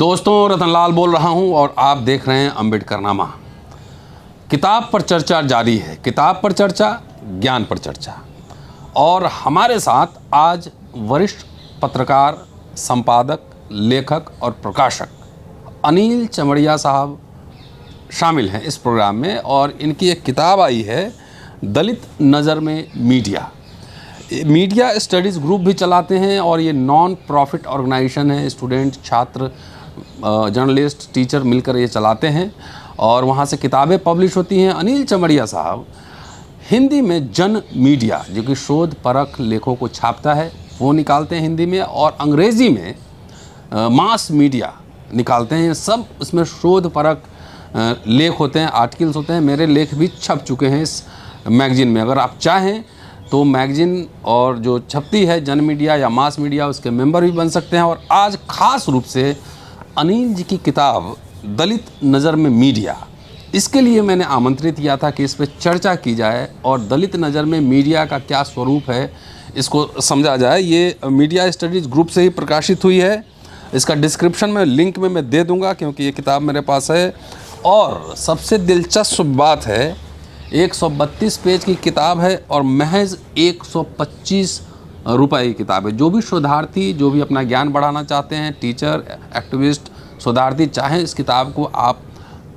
दोस्तों, रतनलाल बोल रहा हूं और आप देख रहे हैं अम्बेडकरनामा। किताब पर चर्चा जारी है, किताब पर चर्चा, ज्ञान पर चर्चा। और हमारे साथ आज वरिष्ठ पत्रकार, संपादक, लेखक और प्रकाशक अनिल चमड़िया साहब शामिल हैं इस प्रोग्राम में। और इनकी एक किताब आई है, दलित नज़र में मीडिया। मीडिया स्टडीज़ ग्रुप भी चलाते हैं और ये नॉन प्रॉफिट ऑर्गेनाइजेशन है। स्टूडेंट, छात्र, जर्नलिस्ट, टीचर मिलकर ये चलाते हैं और वहाँ से किताबें पब्लिश होती हैं। अनिल चमड़िया साहब हिंदी में जन मीडिया, जो कि शोध परख लेखों को छापता है, वो निकालते हैं हिंदी में, और अंग्रेज़ी में मास मीडिया निकालते हैं। सब उसमें शोध परख लेख होते हैं, आर्टिकल्स होते हैं। मेरे लेख भी छप चुके हैं इस मैगज़ीन में। अगर आप चाहें तो मैगज़ीन और जो छपती है जन मीडिया या मास मीडिया, उसके मेंबर भी बन सकते हैं। और आज ख़ास रूप से अनिल जी की किताब दलित नज़र में मीडिया, इसके लिए मैंने आमंत्रित किया था कि इस पर चर्चा की जाए और दलित नज़र में मीडिया का क्या स्वरूप है इसको समझा जाए। ये मीडिया स्टडीज़ ग्रुप से ही प्रकाशित हुई है। इसका डिस्क्रिप्शन में लिंक में मैं दे दूंगा, क्योंकि ये किताब मेरे पास है। और सबसे दिलचस्प बात है, 132 पेज की किताब है और महज 125 रुपए की किताब है। जो भी शोधार्थी, जो भी अपना ज्ञान बढ़ाना चाहते हैं, टीचर, एक्टिविस्ट, शोधार्थी, चाहे इस किताब को आप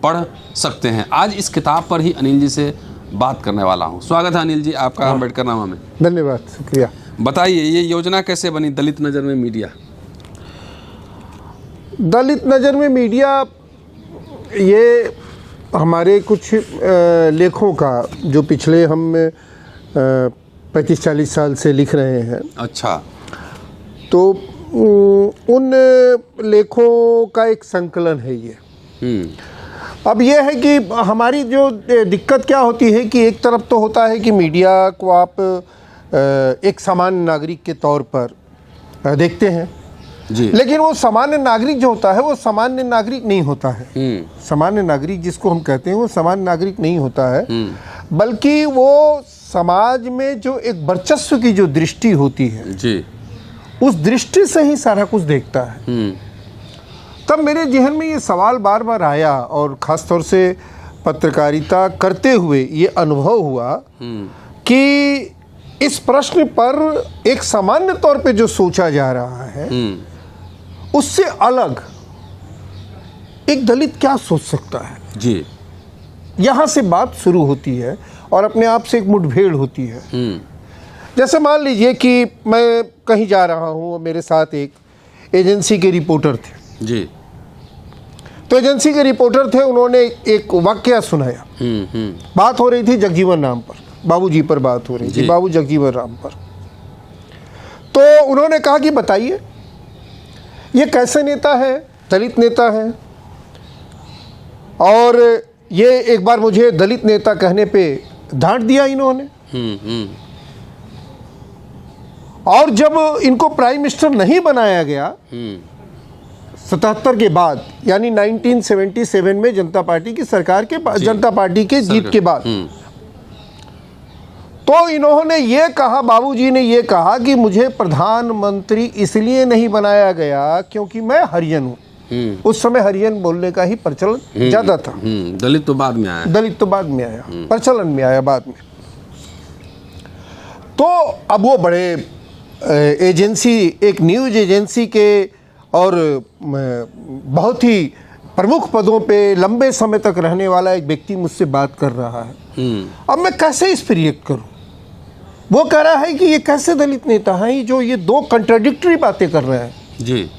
पढ़ सकते हैं। आज इस किताब पर ही अनिल जी से बात करने वाला हूं। स्वागत है अनिल जी आपका अम्बेडकरनामा में। धन्यवाद, शुक्रिया। बताइए, ये योजना कैसे बनी, दलित नज़र में मीडिया? दलित नज़र में मीडिया ये हमारे कुछ लेखों का, जो पिछले हम 35-40 साल से लिख रहे हैं। अच्छा। तो उन लेखों का एक संकलन है ये। अब ये है कि हमारी जो दिक्कत क्या होती है कि एक तरफ तो होता है कि मीडिया को आप एक सामान्य नागरिक के तौर पर देखते हैं जी, लेकिन वो सामान्य नागरिक जो होता है वो सामान्य नागरिक नहीं होता है। सामान्य नागरिक जिसको हम कहते हैं वो सामान्य नागरिक नहीं होता है, बल्कि वो समाज में जो एक वर्चस्व की जो दृष्टि होती है जी, उस दृष्टि से ही सारा कुछ देखता है। तब मेरे जहन में ये सवाल बार बार आया और ख़ास तौर से पत्रकारिता करते हुए ये अनुभव हुआ कि इस प्रश्न पर एक सामान्य तौर पे जो सोचा जा रहा है उससे अलग एक दलित क्या सोच सकता है जी। यहाँ से बात शुरू होती है और अपने आप से एक मुठभेड़ होती है। जैसे मान लीजिए कि मैं कहीं जा रहा हूँ और मेरे साथ एक एजेंसी के रिपोर्टर थे जी। तो एजेंसी के रिपोर्टर थे, उन्होंने एक वाकया सुनाया। बात हो रही थी जगजीवन राम पर, बाबूजी पर बात हो रही थी, बाबू जगजीवन राम पर। तो उन्होंने कहा कि बताइए ये कैसे नेता है, दलित नेता है, और ये एक बार मुझे दलित नेता कहने पे डांट दिया इन्होंने। और जब इनको प्राइम मिनिस्टर नहीं बनाया गया 77 के बाद, यानी 1977 में जनता पार्टी की सरकार के, जनता पार्टी के जीत के बाद, तो इन्होंने ये कहा, बाबूजी ने ये कहा कि मुझे प्रधानमंत्री इसलिए नहीं बनाया गया क्योंकि मैं हरिजन हूँ। उस समय हरिजन बोलने का ही प्रचलन ज़्यादा था। दलित तो बाद में आया। दलित तो बाद में आया, प्रचलन में आया बाद में। तो अब वो बड़े एजेंसी, एक न्यूज़ एजेंसी के और बहुत ही प्रमुख पदों पे लंबे समय तक रहने वाला एक व्यक्ति मुझसे बात कर रहा है। अब मैं कैसे इस पर रिएक्ट करूं? वो कह रहा है कि ये कैसे दलित नेता हैं जो ये दो कंट्राडिक्टरी बातें कर रहे हैं। जी।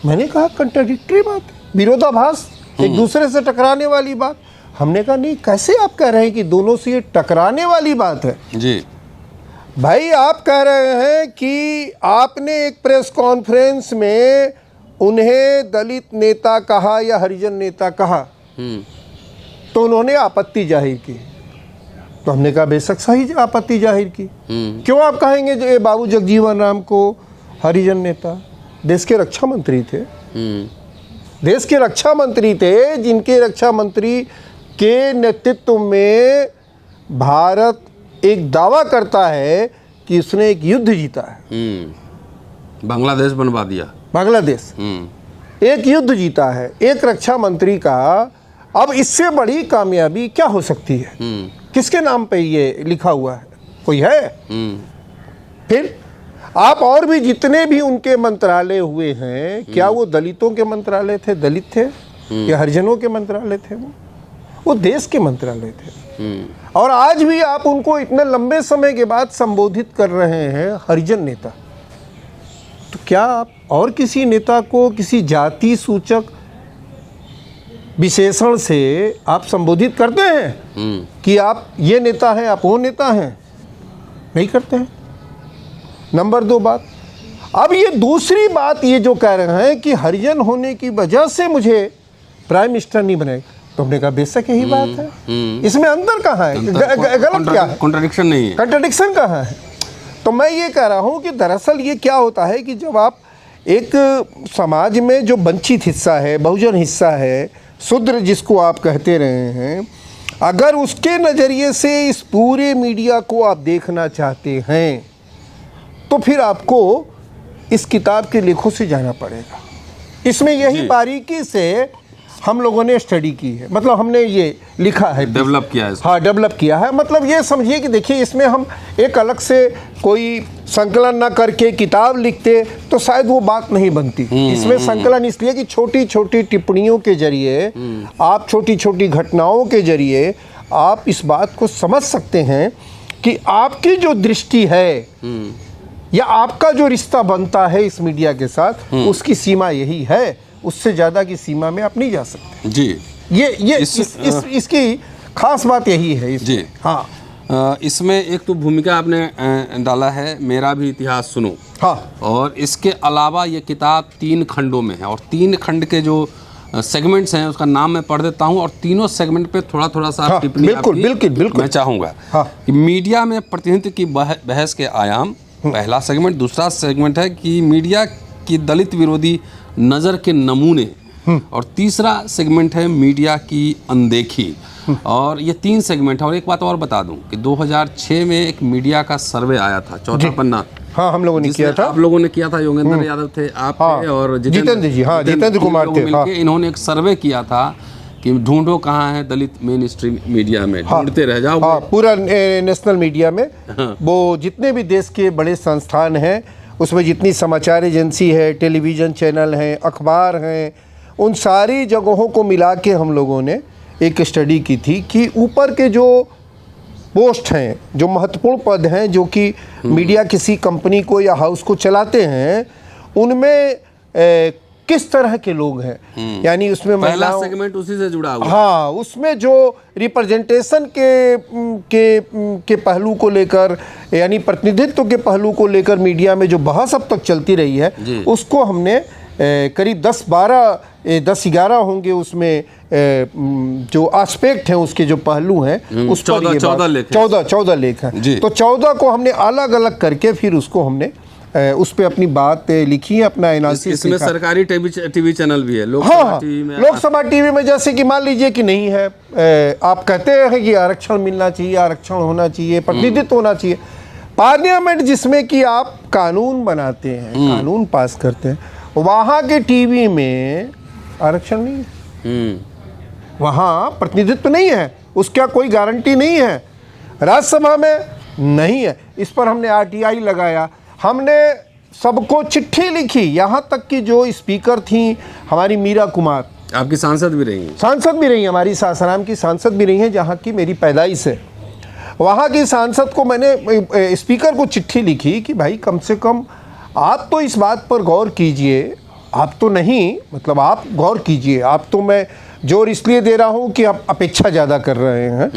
मैंने कहा कंट्राडिक्टरी बात, विरोधाभास, एक दूसरे से टकराने वाली बात। हमने कहा नहीं, कैसे आप कह रहे हैं कि दोनों से ये टकराने वाली बात है? जी भाई, आप कह रहे हैं कि आपने एक प्रेस कॉन्फ्रेंस में उन्हें दलित नेता कहा या हरिजन नेता कहा, तो उन्होंने आपत्ति जाहिर की। तो हमने कहा बेशक सही आपत्ति जाहिर की। क्यों आप कहेंगे जो ये बाबू जगजीवन राम को हरिजन नेता? देश के रक्षा मंत्री थे। देश के रक्षा मंत्री थे, जिनके रक्षा मंत्री के नेतृत्व में भारत एक दावा करता है कि उसने एक युद्ध जीता है। बांग्लादेश बनवा दिया। बांग्लादेश एक युद्ध जीता है, एक रक्षा मंत्री का। अब इससे बड़ी कामयाबी क्या हो सकती है? किसके नाम पे ये लिखा हुआ है? कोई है? फिर आप और भी जितने भी उनके मंत्रालय हुए हैं, क्या वो दलितों के मंत्रालय थे, दलित थे, या हरिजनों के मंत्रालय थे? वो देश के मंत्रालय थे। और आज भी आप उनको इतने लंबे समय के बाद संबोधित कर रहे हैं हरिजन नेता। तो क्या आप और किसी नेता को किसी जाति सूचक विशेषण से आप संबोधित करते हैं कि आप ये नेता हैं, आप वो नेता हैं? नहीं करते हैं। नंबर 2 बात, अब ये दूसरी बात ये जो कह रहे हैं कि हरिजन होने की वजह से मुझे प्राइम मिनिस्टर नहीं बनेगा, तो हमने कहा बेशक यही बात है, इसमें अंतर कहाँ है? गलत क्या है? कॉन्ट्रडिक्शन नहीं है। कॉन्ट्रडिक्शन कहाँ है? तो मैं ये कह रहा हूँ कि दरअसल ये क्या होता है कि जब आप एक समाज में जो वंचित हिस्सा है, बहुजन हिस्सा है, शूद्र जिसको आप कहते रहे हैं, अगर उसके नज़रिए से इस पूरे मीडिया को आप देखना चाहते हैं तो फिर आपको इस किताब के लेखों से जाना पड़ेगा। इसमें यही बारीकी से हम लोगों ने स्टडी की है, मतलब हमने ये लिखा है, डेवलप किया है। हाँ, डेवलप किया है। मतलब ये समझिए कि देखिए, इसमें हम एक अलग से कोई संकलन ना करके किताब लिखते तो शायद वो बात नहीं बनती। इसमें संकलन इसलिए कि छोटी छोटी टिप्पणियों के जरिए, आप छोटी छोटी घटनाओं के जरिए आप इस बात को समझ सकते हैं कि आपकी जो दृष्टि है या आपका जो रिश्ता बनता है इस मीडिया के साथ, उसकी सीमा यही है, उससे ज़्यादा की सीमा में आप नहीं जा सकते जी। ये इसकी खास बात यही है जी। हाँ, इसमें एक तो भूमिका आपने डाला है, मेरा भी इतिहास सुनो। हाँ, और इसके अलावा ये किताब 3 खंडों में है, और 3 खंड के जो सेगमेंट्स हैं उसका नाम मैं पढ़ देता हूँ, और तीनों सेगमेंट पे थोड़ा थोड़ा सा हाँ, टिप्पणी बिल्कुल मैं चाहूँगा। हाँ। कि मीडिया में प्रतिनिधित्व की बहस के आयाम, पहला सेगमेंट। दूसरा सेगमेंट है कि मीडिया की दलित विरोधी नज़र के नमूने, और तीसरा सेगमेंट है मीडिया की अनदेखी। और ये 3 सेगमेंट है। और एक बात और बता दूं कि 2006 में एक मीडिया का सर्वे आया था, चौथा पन्ना। हाँ, हम लोगों ने किया था। आप लोगों ने किया था, योगेंद्र यादव थे आप, हाँ, और जितेंद्र जी, हाँ, जितेंद्र कुमार थे। हाँ। इन्होंने एक सर्वे किया था कि ढूंढो कहाँ है दलित मेन स्ट्रीम मीडिया में, ढूंढते रह जाओ। हाँ, पूरा नेशनल मीडिया में। वो जितने भी देश के बड़े संस्थान हैं, उसमें जितनी समाचार एजेंसी है, टेलीविज़न चैनल हैं, अखबार हैं, उन सारी जगहों को मिला के हम लोगों ने एक स्टडी की थी कि ऊपर के जो पोस्ट हैं, जो महत्वपूर्ण पद हैं, जो कि मीडिया किसी कंपनी को या हाउस को चलाते हैं, उनमें किस तरह के लोग हैं। यानी उसमें पहला सेगमेंट उसी से जुड़ा हुआ। हाँ, उसमें जो रिप्रेजेंटेशन के पहलू को लेकर, यानी प्रतिनिधित्व के पहलू को लेकर मीडिया में जो बहस अब तक चलती रही है, उसको हमने करीब 10-11 होंगे उसमें जो एस्पेक्ट हैं, उसके जो पहलू हैं, उस पर 14 लेख हैं। तो 14 को हमने अलग अलग करके फिर उसको हमने उस पे अपनी बात लिखी है, अपना एनालिसिस। इसमें सरकारी टीवी चैनल भी है, लोकसभा टीवी में जैसे कि मान लीजिए कि नहीं है, आप कहते हैं कि आरक्षण मिलना चाहिए, आरक्षण होना चाहिए, प्रतिनिधित्व होना चाहिए। पार्लियामेंट जिसमें कि आप कानून बनाते हैं, कानून पास करते हैं, वहाँ के टीवी में आरक्षण नहीं है, वहाँ प्रतिनिधित्व नहीं है, उसका कोई गारंटी नहीं है। राज्यसभा में नहीं है। इस पर हमने RTI लगाया, हमने सबको चिट्ठी लिखी, यहाँ तक कि जो स्पीकर थी हमारी मीरा कुमार, आपकी सांसद भी रही हैं, सांसद भी रही, हमारी सासाराम की सांसद भी रही हैं, जहाँ की मेरी पैदाइश है। वहाँ की सांसद को मैंने, स्पीकर को चिट्ठी लिखी कि भाई कम से कम आप तो इस बात पर गौर कीजिए, आप तो नहीं, मतलब आप गौर कीजिए, आप तो, मैं जोर इसलिए दे रहा हूँ कि आप अपेक्षा ज़्यादा कर रहे हैं,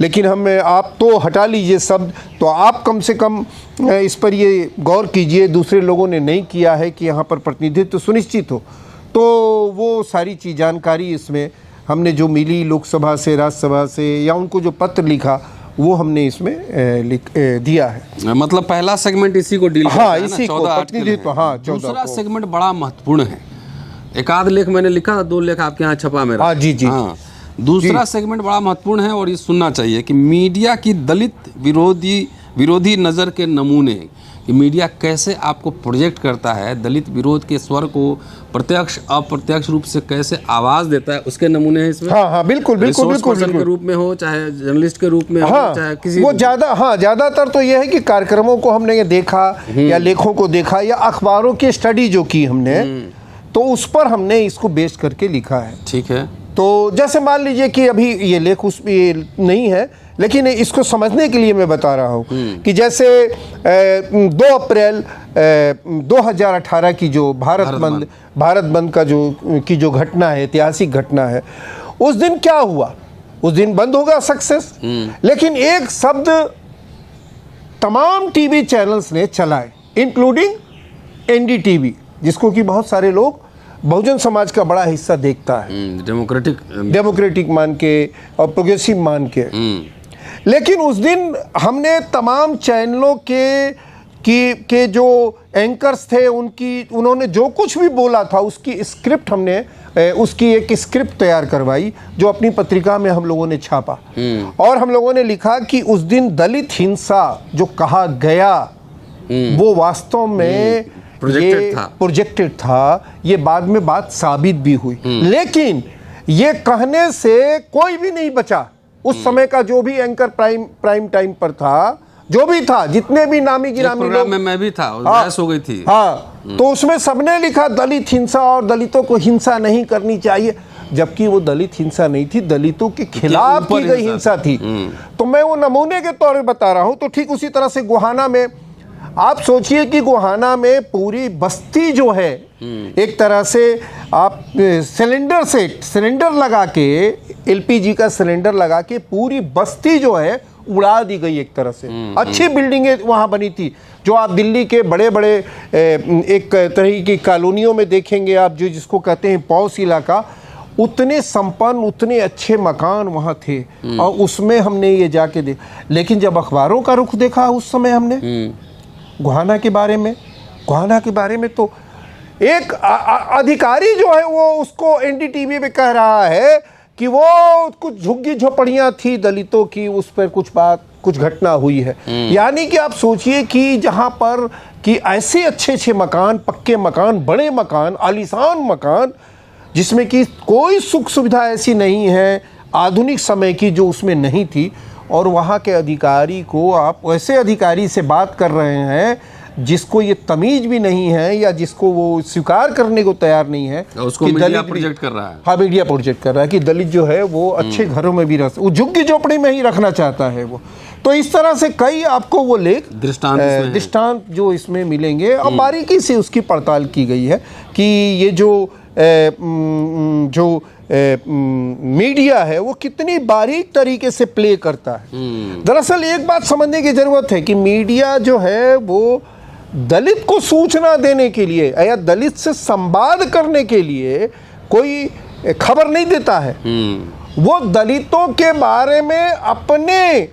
लेकिन आप तो हटा लीजिए शब्द, तो आप कम से कम इस पर ये गौर कीजिए, दूसरे लोगों ने नहीं किया है कि यहाँ पर प्रतिनिधित्व सुनिश्चित हो। तो वो सारी चीज़ जानकारी इसमें हमने जो मिली लोकसभा से, राज्यसभा से, या उनको जो पत्र लिखा, वो हमने इसमें दिया है। मतलब पहला सेगमेंट इसी को डील करता है, इसी को प्रतिनिधित्व। हाँ, 14। दूसरा सेगमेंट बड़ा महत्वपूर्ण है, एक आध लेख मैंने लिखा था, 2 लेख आपके यहाँ छपा मेरा। हाँ, जी। हाँ, दूसरा सेगमेंट बड़ा महत्वपूर्ण है और ये सुनना चाहिए कि मीडिया की दलित विरोधी नज़र के नमूने, कि मीडिया कैसे आपको प्रोजेक्ट करता है, दलित विरोध के स्वर को प्रत्यक्ष अप्रत्यक्ष रूप से कैसे आवाज देता है, उसके नमूने हैं इसमें। हाँ हाँ बिल्कुल बिल्कुल बिल्कुल पर्सन के रूप में हो, चाहे जर्नलिस्ट के रूप में हो, हाँ चाहे किसी वो ज्यादातर तो ये है कि कार्यक्रमों को हमने ये देखा या लेखों को देखा या अखबारों की स्टडी जो की हमने, तो उस पर हमने इसको बेस करके लिखा है। ठीक है। तो जैसे मान लीजिए कि अभी ये लेख उस पे नहीं है, लेकिन इसको समझने के लिए मैं बता रहा हूँ कि जैसे 2 अप्रैल 2018 की जो भारत बंद का जो घटना है, ऐतिहासिक घटना है, उस दिन क्या हुआ? उस दिन बंद होगा सक्सेस, लेकिन एक शब्द तमाम टीवी चैनल्स ने चलाए, इंक्लूडिंग एनडीटीवी, जिसको कि बहुत सारे लोग बहुजन समाज का बड़ा हिस्सा देखता है, डेमोक्रेटिक मान के और प्रोग्रेसिव मान के। लेकिन उस दिन हमने तमाम चैनलों के जो एंकर्स थे उन्होंने जो कुछ भी बोला था उसकी स्क्रिप्ट उसकी एक स्क्रिप्ट तैयार करवाई, जो अपनी पत्रिका में हम लोगों ने छापा। और हम लोगों ने लिखा कि उस दिन दलित हिंसा जो कहा गया वो वास्तव में प्रोजेक्टेड था। ये बाद में बात साबित भी हुई, लेकिन ये कहने से कोई भी नहीं बचा। उस समय का जो भी एंकर प्राइम टाइम पर था, जो भी था, जितने भी नामी गिरामी लोग, में मैं भी था, बहस हो गई थी। हाँ, तो उसमें सबने लिखा दलित हिंसा और दलितों को हिंसा नहीं करनी चाहिए, जबकि वो दलित हिंसा नहीं थी, दलितों के खिलाफ की गई हिंसा थी। तो मैं वो नमूने के तौर पे बता रहा हूँ। तो ठीक उसी तरह से गोहाना में आप सोचिए कि गोहाना में पूरी बस्ती जो है, एक तरह से आप सिलेंडर लगा के, एलपीजी का सिलेंडर लगा के पूरी बस्ती जो है उड़ा दी गई एक तरह से। अच्छी बिल्डिंगें वहाँ बनी थी, जो आप दिल्ली के बड़े बड़े एक तरह की कॉलोनियों में देखेंगे आप, जो जिसको कहते हैं पॉश इलाका, उतने संपन्न, उतने अच्छे मकान वहाँ थे। और उसमें हमने ये जाके देखा। लेकिन जब अखबारों का रुख देखा उस समय हमने गोहाना के बारे में तो एक अधिकारी जो है वो उसको एनडीटीवी पे कह रहा है कि वो कुछ झुग्गी झोपड़ियाँ थी दलितों की, उस पर कुछ घटना हुई है। यानी कि आप सोचिए कि जहाँ पर कि ऐसे अच्छे मकान, पक्के मकान, बड़े मकान, आलीशान मकान, जिसमें कि कोई सुख सुविधा ऐसी नहीं है आधुनिक समय की जो उसमें नहीं थी, और वहाँ के अधिकारी को आप वैसे अधिकारी से बात कर रहे हैं जिसको ये तमीज भी नहीं है या जिसको वो स्वीकार करने को तैयार नहीं है, उसको मीडिया प्रोजेक्ट कर रहा है। हाँ, मीडिया प्रोजेक्ट कर रहा है कि दलित जो है वो अच्छे घरों में भी वो झुग्गी झोपड़ी में ही रखना चाहता है वो। तो इस तरह से कई आपको वो लेख दृष्टांत जो इसमें मिलेंगे, और बारीकी से उसकी पड़ताल की गई है कि ये जो मीडिया है वो कितनी बारीक तरीके से प्ले करता है। दरअसल एक बात समझने की जरूरत है कि मीडिया जो है वो दलित को सूचना देने के लिए या दलित से संवाद करने के लिए कोई खबर नहीं देता है। वो दलितों के बारे में अपने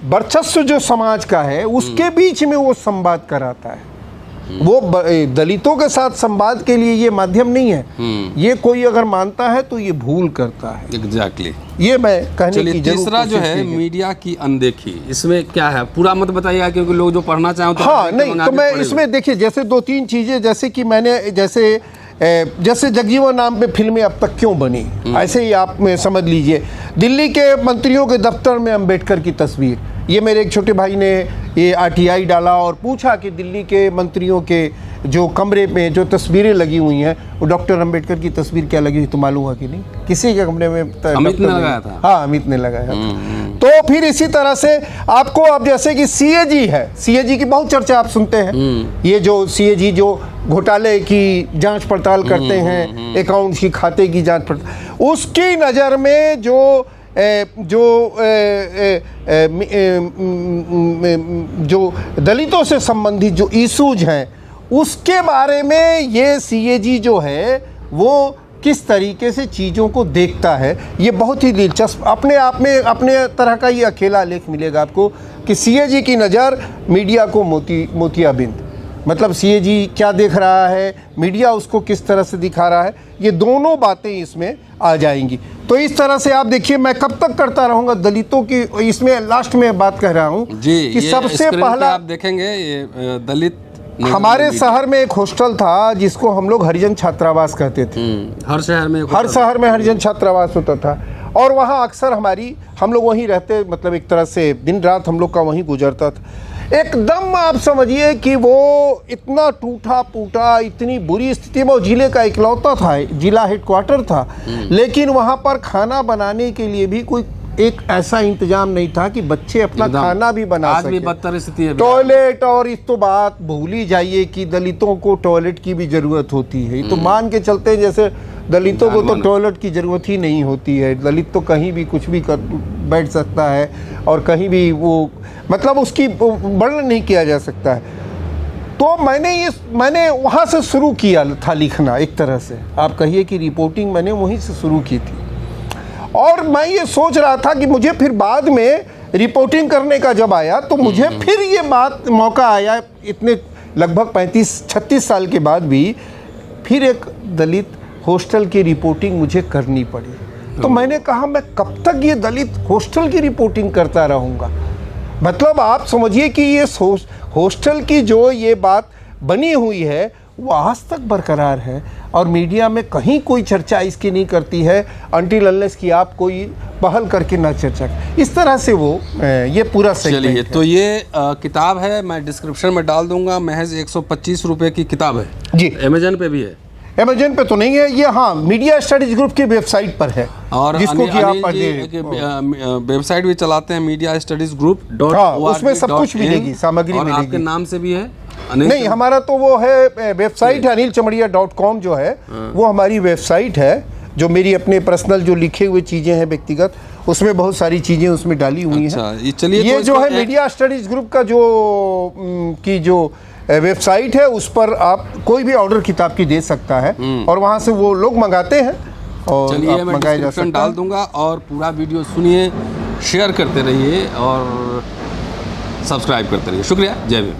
वर्चस्व जो समाज का है उसके बीच में वो संवाद कराता है। वो दलितों के साथ संवाद के लिए ये माध्यम नहीं है। ये कोई अगर मानता है तो ये भूल करता है। एग्जैक्टली ये मैं कहने की जरूरत। तीसरा जो है मीडिया की अनदेखी, इसमें क्या है पूरा मत बताइएगा क्योंकि लोग जो पढ़ना चाहें तो हाँ नहीं, तो मैं इसमें देखिए जैसे 2-3 चीजें, जैसे कि मैंने जैसे जगजीवन राम पे फिल्में अब तक क्यों बनी, ऐसे ही आप समझ लीजिए। दिल्ली के मंत्रियों के दफ्तर में अंबेडकर की तस्वीर, ये मेरे एक छोटे भाई ने ये आरटीआई डाला और पूछा कि दिल्ली के मंत्रियों के जो कमरे में जो तस्वीरें लगी हुई हैं वो डॉक्टर अंबेडकर की तस्वीर क्या लगी हुई तो मालूम हुआ कि नहीं, किसी के कमरे में अमित ने लगाया था। हाँ, अमित ने लगाया था। तो फिर इसी तरह से आपको अब जैसे कि सीएजी है, सीएजी की बहुत चर्चा आप सुनते हैं। ये जो सीएजी जो घोटाले की जांच पड़ताल करते हैं, अकाउंट की खाते की जांच पड़ताल, उसकी नज़र में जो दलितों से संबंधित जो इशूज हैं उसके बारे में ये सीएजी जो है वो किस तरीके से चीज़ों को देखता है, ये बहुत ही दिलचस्प अपने आप में अपने तरह का ये अकेला लेख मिलेगा आपको कि सीएजी की नज़र मीडिया को मोतियाबिंद। मतलब सीएजी क्या देख रहा है, मीडिया उसको किस तरह से दिखा रहा है, ये दोनों बातें इसमें आ जाएंगी। तो इस तरह से आप देखिए, मैं कब तक करता रहूँगा दलितों की, इसमें लास्ट में बात कह रहा हूँ जी, कि ये सबसे स्क्रीन पे पहला आप देखेंगे ये दलित हमारे शहर में एक हॉस्टल था जिसको हम लोग हरिजन छात्रावास कहते थे। हर शहर में हरिजन छात्रावास होता था और वहाँ अक्सर हम लोग वहीं रहते, मतलब एक तरह से दिन रात हम लोग का वहीं गुजरता था। एकदम आप समझिए कि वो इतना टूटा फूटा, इतनी बुरी स्थिति में, वो जिले का इकलौता था, जिला हेडक्वार्टर था, लेकिन वहाँ पर खाना बनाने के लिए भी कोई एक ऐसा इंतजाम नहीं था कि बच्चे अपना खाना भी बना सके। आज भी बदतर स्थिति है। टॉयलेट, और इस तो बात भूल ही जाइए कि दलितों को टॉयलेट की भी जरूरत होती है। तो मान के चलते हैं जैसे दलितों को तो टॉयलेट की जरूरत ही नहीं होती है। दलित तो कहीं भी कुछ भी कर बैठ सकता है और कहीं भी वो, मतलब उसकी वर्णन नहीं किया जा सकता है। तो मैंने वहाँ से शुरू किया था लिखना, एक तरह से आप कहिए कि रिपोर्टिंग मैंने वहीं से शुरू की थी। और मैं ये सोच रहा था कि मुझे फिर बाद में रिपोर्टिंग करने का जब आया तो मुझे फिर ये मौका आया, इतने लगभग 35-36 साल के बाद भी फिर एक दलित हॉस्टल की रिपोर्टिंग मुझे करनी पड़ी। तो मैंने कहा मैं कब तक ये दलित हॉस्टल की रिपोर्टिंग करता रहूँगा। मतलब आप समझिए कि ये हॉस्टल की जो ये बात बनी हुई है वो आज तक बरकरार है और मीडिया में कहीं कोई चर्चा इसकी नहीं करती है, अनटिल अनलेस कि आप कोई पहल करके ना चर्चा। इस तरह से वो ये पूरा सेगमेंट चलिए है। तो ये किताब है, मैं डिस्क्रिप्शन में डाल दूंगा। महज 125 रुपये की किताब है जी। अमेजन पे भी है? अमेजन पे तो नहीं है ये, हाँ मीडिया स्टडीज ग्रुप की वेबसाइट पर है, और जिसको कि आप वेबसाइट भी चलाते हैं मीडिया स्टडीज ग्रुप उसमें सब कुछ मिलेगी, सामग्री और मिलेगी। आपके नाम से भी है? नहीं, हमारा तो वो है वेबसाइट है anilchamadia.com जो है वो हमारी वेबसाइट है, जो मेरी अपने पर्सनल जो लिखे हुए चीज़ें हैं व्यक्तिगत, उसमें बहुत सारी चीज़ें उसमें डाली हुई हैं। चलिए ये जो है मीडिया स्टडीज ग्रुप का जो वेबसाइट है उस पर आप कोई भी ऑर्डर किताब की दे सकता है और वहाँ से वो लोग मंगाते हैं और चलिए मैं डिस्क्रिप्शन डाल दूंगा। और पूरा वीडियो सुनिए, शेयर करते रहिए और सब्सक्राइब करते रहिए। शुक्रिया, जय भीम।